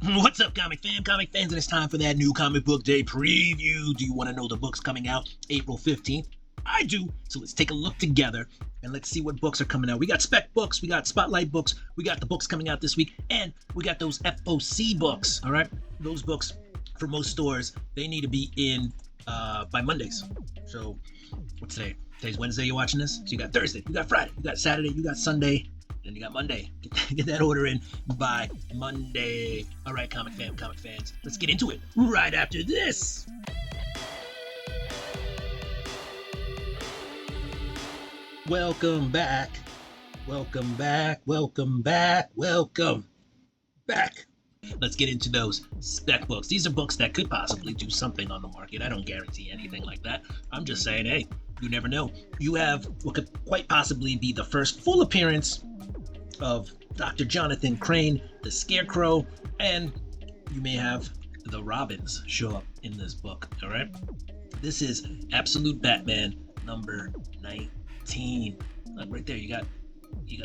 What's up, comic fans, and it's time for that new comic book day preview. Do you want to know the books coming out April 15th? I do. So let's take a look together and let's see what books are coming out. We got spec books, we got spotlight books, we got the books coming out this week, and we got those FOC books, all right? Those books, for most stores, they need to be in by Mondays. So what's today? Today's Wednesday, you're watching this? So you got Thursday, you got Friday, you got Saturday, you got Sunday, then you got Monday. Get that order in by Monday. All right, comic fans, let's get into it right after this. Welcome back. Let's get into those spec books. These are books that could possibly do something on the market. I don't guarantee anything like that. I'm just saying, hey, you never know. You have what could quite possibly be the first full appearance of Dr. Jonathan Crane, the Scarecrow, and you may have the Robins show up in this book, all right? This is Absolute Batman number 19. Look right there, you got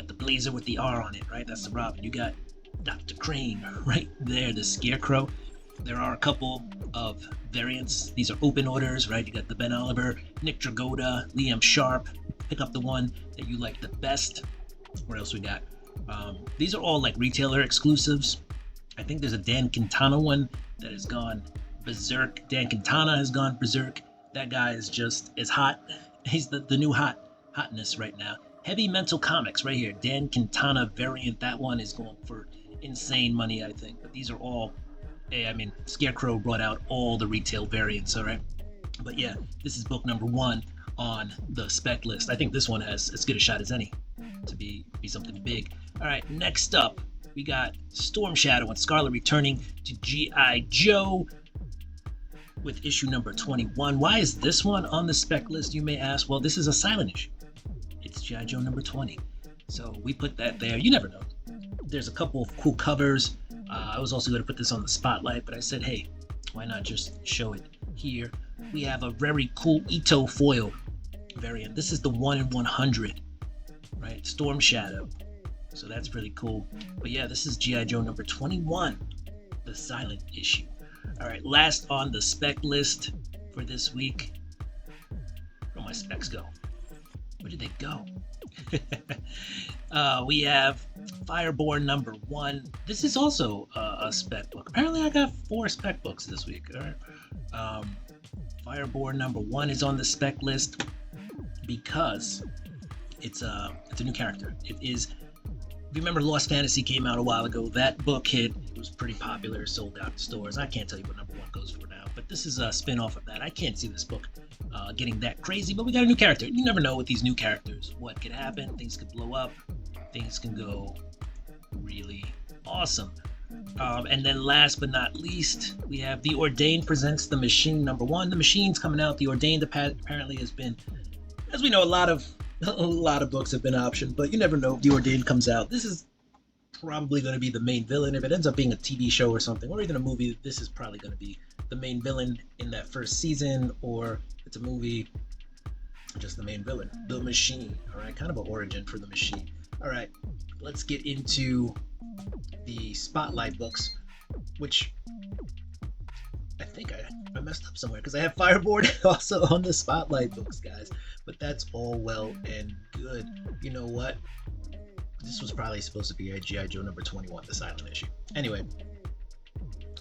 the blazer with the R on it, right? That's the Robin. You got Dr. Crane right there, the Scarecrow. There are a couple of variants. These are open orders, right? You got the Ben Oliver, Nick Dragotta, Liam Sharp. Pick up the one that you like the best. What else we got? These are all like retailer exclusives. I think there's a Dan Quintana one that has gone berserk. Dan Quintana has gone berserk. That guy is just as hot. He's the new hotness right now. Heavy Mental Comics right here. Dan Quintana variant. That one is going for insane money, I think. But these are all, Scarecrow brought out all the retail variants, all right? But yeah, this is book number 1 on the spec list. I think this one has as good a shot as any to be something big. All right, next up, we got Storm Shadow and Scarlet returning to G.I. Joe with issue number 21. Why is this one on the spec list, you may ask? Well, this is a silent issue. It's G.I. Joe number 20. So we put that there. You never know. There's a couple of cool covers. I was also going to put this on the spotlight, but I said, hey, why not just show it here? We have a very cool Ito foil variant. This is the 1 in 100, right? Storm Shadow. So that's pretty cool. But yeah, this is G.I. Joe number 21, the silent issue. All right, last on the spec list for this week. Where my specs go? Where did they go? We have Fireborn number 1. This is also a spec book. Apparently I got 4 spec books this week. All right. Fireborn number 1 is on the spec list because it's a new character. It is, if you remember, Lost Fantasy came out a while ago. That book hit. It was pretty popular, sold out in stores. I can't tell you what number 1 goes for now, but this is a spin-off of that. I can't see this book getting that crazy, but we got a new character. You never know with these new characters what could happen. Things could blow up. Things can go really awesome. And then last but not least, we have The Ordained presents The Machine number 1. The Machine's coming out. The Ordained apparently has been, as we know, a lot of books have been optioned, but you never know if The Ordained comes out. This is probably going to be the main villain. If it ends up being a TV show or something, or even a movie, this is probably going to be the main villain in that first season, or it's a movie, just the main villain. The Machine, all right? Kind of an origin for The Machine. All right, let's get into the Spotlight books, which I think I messed up somewhere because I have Fireborn also on the Spotlight books, guys. But that's all well and good. You know what? This was probably supposed to be a G.I. Joe number 21, the silent issue. Anyway,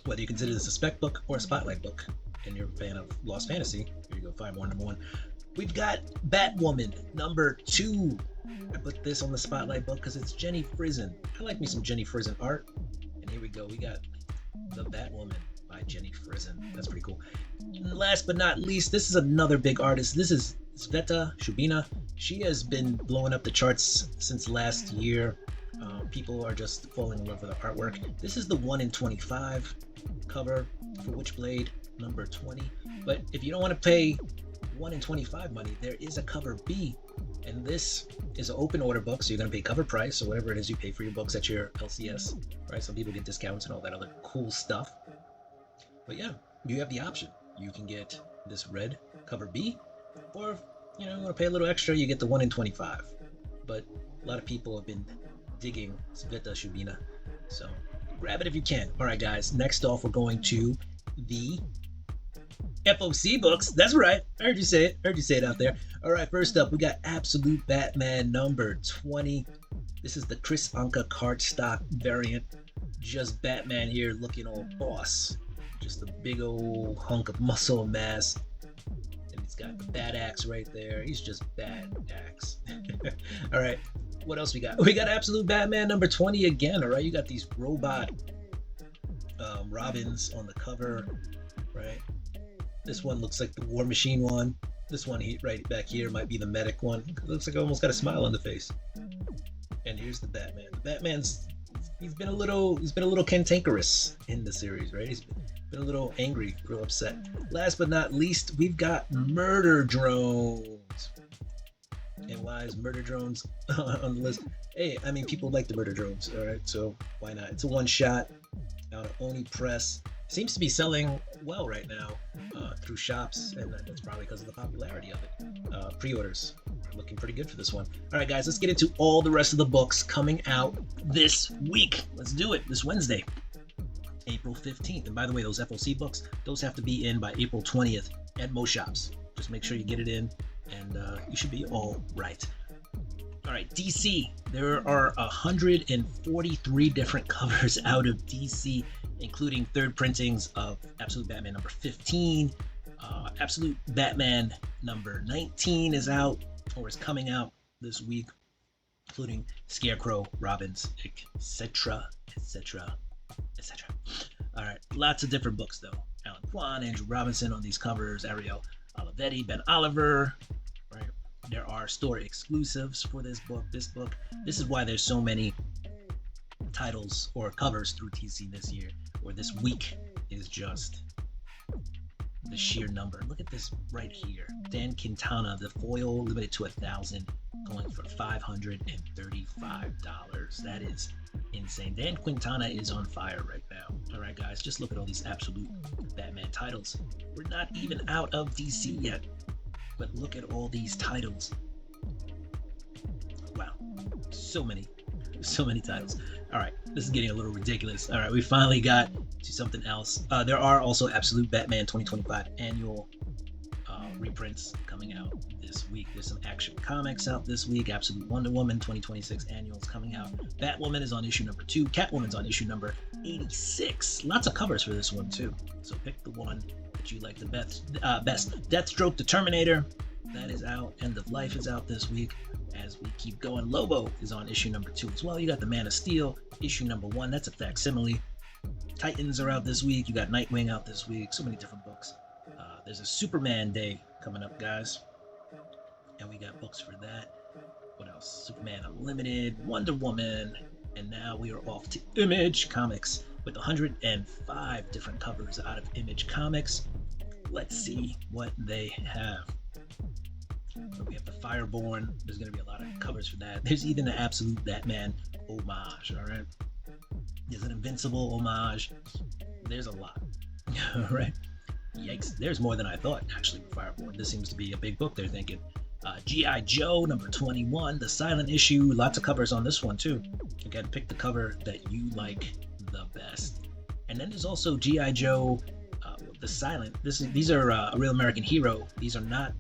whether you consider this a spec book or a Spotlight book, and you're a fan of Lost Fantasy, here you go, Fireborn number 1. We've got Batwoman number 2. I put this on the Spotlight book because it's Jenny Frison. I like me some Jenny Frison art. And here we go. We got the Batwoman by Jenny Frison. That's pretty cool. And last but not least, this is another big artist. This is Sveta Shubina. She has been blowing up the charts since last year. People are just falling in love with her artwork. This is the 1 in 25 cover for Witchblade number 20. But if you don't want to pay 1 in 25 money, there is a cover B, and this is an open order book, so you're going to pay cover price or whatever it is you pay for your books at your LCS, right? Some people get discounts and all that other cool stuff. But yeah, you have the option. You can get this red cover B, or if you want to pay a little extra, you get the 1 in 25. But a lot of people have been digging Sveta Shubina, so Grab it if you can. All right, guys. Next off, we're going to the FOC books. That's right. I heard you say it. Out there. All right, first up, we got Absolute Batman number 20. This is the Chris Anka cardstock variant. Just Batman here looking all boss. Just a big old hunk of muscle and mass. And he's got the Bat Axe right there. He's just Bat Axe. All right, what else we got? We got Absolute Batman number 20 again. All right, you got these robot Robins on the cover, right? This one looks like the War Machine one. This one right back here might be the Medic one. It looks like I almost got a smile on the face. And here's the Batman. The Batman's he's been a little cantankerous in the series, right? He's been a little angry, real upset. Last but not least, we've got Murder Drones. And why is Murder Drones on the list? Hey, I mean, people like the Murder Drones, all right? So why not? It's a one-shot out of Oni Press. Seems to be selling well right now through shops, and that's probably because of the popularity of it. Pre-orders are looking pretty good for this one. All right, guys, let's get into all the rest of the books coming out this week. Let's do it this Wednesday, April 15th. And by the way, those FOC books, those have to be in by April 20th at most shops. Just make sure you get it in, and you should be all right. All right, DC. There are 143 different covers out of DC, including third printings of Absolute Batman number 15. Absolute Batman number 19 is out, or is coming out this week, including Scarecrow, Robins, etc., etc., etc. All right, lots of different books, though. Alan Kwan, Andrew Robinson on these covers, Ariel Olivetti, Ben Oliver, right? There are store exclusives for this book. This is why there's so many titles or covers through TC this year, or this week, is just the sheer number. Look at this right here. Dan Quintana, the foil limited to 1,000, going for $535. That is insane. Dan Quintana is on fire right now. All right, guys, just look at all these Absolute Batman titles. We're not even out of DC yet, but look at all these titles. Wow, so many titles. All right, this is getting a little ridiculous. All right, we finally got to something else. There are also Absolute Batman 2025 annual reprints coming out this week. There's some Action Comics out this week. Absolute Wonder Woman 2026 annuals coming out. Batwoman is on issue number 2. Catwoman's on issue number 86. Lots of covers for this one too. So pick the one that you like the best. Deathstroke the Terminator, that is out. End of Life is out this week. As we keep going, Lobo is on issue number 2 as well. You got the Man of Steel issue number 1. That's a facsimile. Titans are out this week. You got Nightwing out this week. So many different books. There's a Superman Day coming up, guys, and we got books for that. What else? Superman Unlimited, Wonder Woman, and now we are off to Image Comics with 105 different covers out of Image Comics. Let's see what they have. So we have the Fireborn. There's going to be a lot of covers for that. There's even an Absolute Batman homage, all right? There's an Invincible homage. There's a lot, all right? Yikes, there's more than I thought, actually, with Fireborn. This seems to be a big book, they're thinking. G.I. Joe, number 21, the silent issue. Lots of covers on this one, too. Again, pick the cover that you like the best. And then there's also G.I. Joe, the silent. These are a Real American Hero. These are not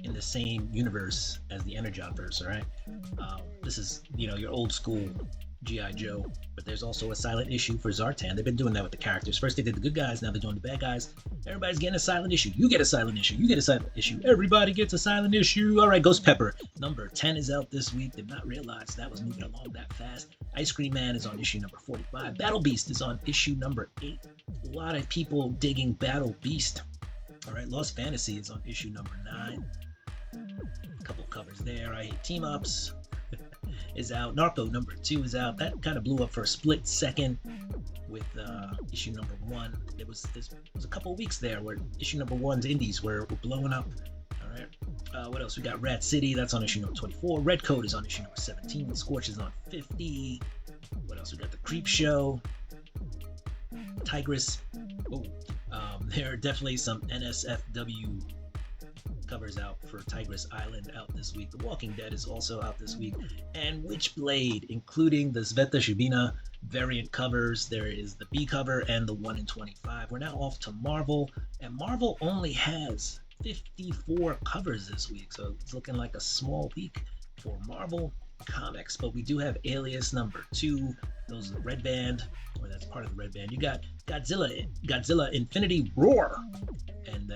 in the same universe as the Energon-verse, all right? This is, your old school G.I. Joe, but there's also a silent issue for Zartan. They've been doing that with the characters. First they did the good guys, now they're doing the bad guys. Everybody's getting a silent issue. You get a silent issue. You get a silent issue. Everybody gets a silent issue. All right, Ghost Pepper, number 10 is out this week. Did not realize that was moving along that fast. Ice Cream Man is on issue number 45. Battle Beast is on issue number 8. A lot of people digging Battle Beast. All right, Lost Fantasy is on issue number 9. A couple covers there. I Hate Team Ups is out. Narco number 2 is out. That kind of blew up for a split second with issue number 1. There was a couple of weeks there where issue number 1's indies were blowing up. All right. What else? We got Rat City. That's on issue number 24. Red Coat is on issue number 17. Scorch is on 50. What else? We got The Creep Show. Tigress. Oh, there are definitely some NSFW covers out for Tigress Island out this week. The Walking Dead is also out this week. And Witchblade, including the Sveta Shubina variant covers. There is the B cover and the 1 in 25. We're now off to Marvel, and Marvel only has 54 covers this week, so it's looking like a small week for Marvel Comics. But we do have Alias number 2. Those are the red band, or that's part of the red band. You got Godzilla Infinity Roar, and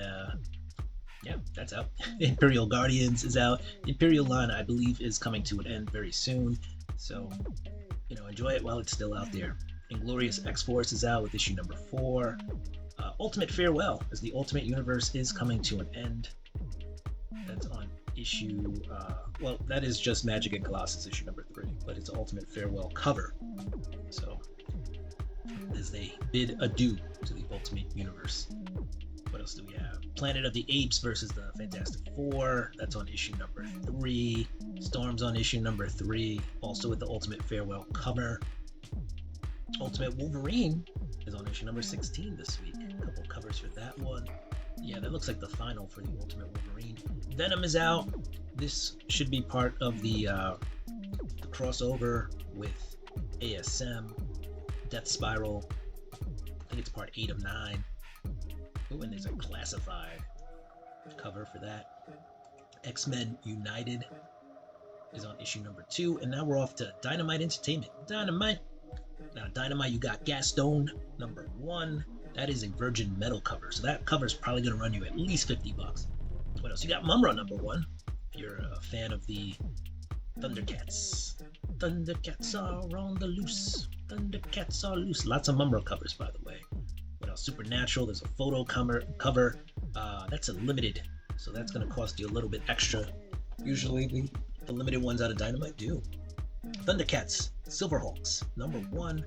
yeah, that's out. Imperial Guardians is out. Imperial line, I believe, is coming to an end very soon, so enjoy it while it's still out there. Inglorious X-Force is out with issue number 4. Ultimate Farewell, as the Ultimate Universe is coming to an end. That's on issue, well, that is just Magic and Colossus issue number 3, but it's Ultimate Farewell cover. So, as they bid adieu to the Ultimate Universe. What else do we have? Planet of the Apes versus the Fantastic Four. That's on issue number 3. Storm's on issue number 3, also with the Ultimate Farewell cover. Ultimate Wolverine is on issue number 16 this week. A couple covers for that one. Yeah, that looks like the final for the Ultimate Wolverine. Venom is out. This should be part of the crossover with ASM, Death Spiral. I think it's part 8 of 9. Ooh, and there's a classified cover for that. X-Men United is on issue number 2, and now we're off to Dynamite Entertainment. Dynamite. Now, Dynamite, you got Gaston number 1. That is a Virgin Metal cover, so that cover is probably going to run you at least $50. What else? You got Mumra number 1. If you're a fan of the Thundercats. Thundercats are on the loose. Thundercats are loose. Lots of Mumra covers, by the way. What else? Supernatural. There's a photo cover. That's a limited, so that's going to cost you a little bit extra. Usually, the limited ones out of Dynamite do. Thundercats, Silverhawks, number 1.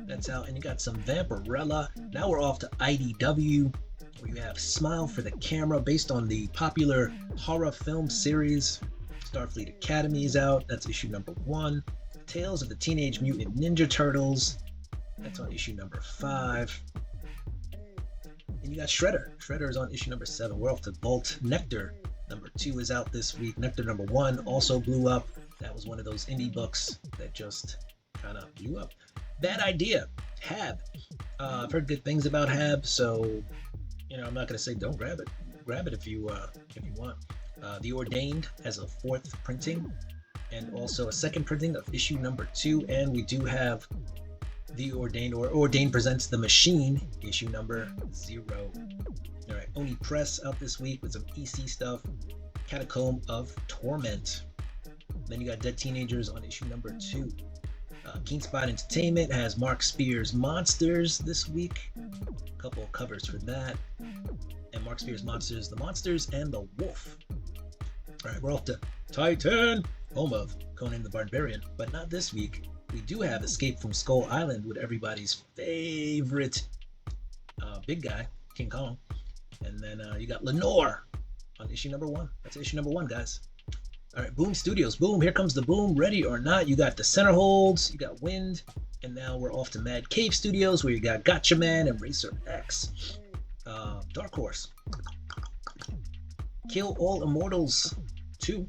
That's out, and you got some Vampirella. Now we're off to IDW, where you have Smile for the Camera, based on the popular horror film series. Starfleet Academy is out. That's issue number 1. Tales of the Teenage Mutant Ninja Turtles. That's on issue number 5. And you got Shredder. Shredder is on issue number 7. We're off to Vault. Nectar number 2 is out this week. Nectar number 1 also blew up. That was one of those indie books that just kind of blew up. Bad Idea. Hab. I've heard good things about Hab, so I'm not gonna say don't grab it. Grab it if you want. The Ordained has a 4th printing, and also a 2nd printing of issue number 2. And we do have The Ordained, or Ordained Presents The Machine, issue number 0. All right, Oni Press out this week with some EC stuff. Catacomb of Torment. Then you got Dead Teenagers on issue number 2. Keen Spot Entertainment has Mark Spears' Monsters this week. A couple of covers for that. And Mark Spears' Monsters, The Monsters and the Wolf. All right, we're off to Titan, home of Conan the Barbarian. But not this week. We do have Escape from Skull Island with everybody's favorite big guy, King Kong. And then you got Lenore on issue number 1. That's issue number 1, guys. All right, Boom Studios. Boom, here comes the boom. Ready or Not. You got the Center Holds, you got Wind, and now we're off to Mad Cave Studios, where you got Gotcha Man and Racer X. Dark Horse. Kill All Immortals 2,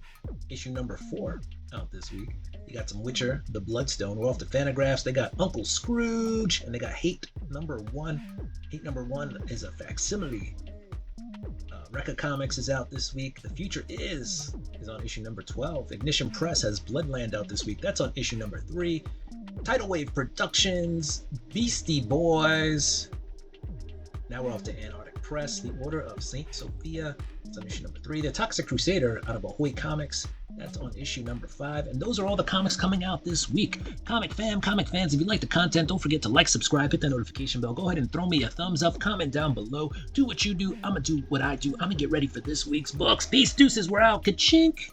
issue number 4, out this week. You got some Witcher, The Bloodstone. We're off to Fantagraphs. They got Uncle Scrooge, and they got Hate number 1. Hate number 1 is a facsimile. Rekka Comics is out this week. The Future is on issue number 12. Ignition Press has Bloodland out this week. That's on issue number 3. Tidal Wave Productions, Beastie Boys. Now we're off to Antarctic Press. The Order of St. Sophia. It's on issue number 3. The Toxic Crusader out of Ahoy Comics. That's on issue number 5. And those are all the comics coming out this week. Comic fans, if you like the content, don't forget to like, subscribe, hit that notification bell. Go ahead and throw me a thumbs up, comment down below. Do what you do. I'm going to do what I do. I'm going to get ready for this week's books. Peace, deuces, we're out. Ka-chink.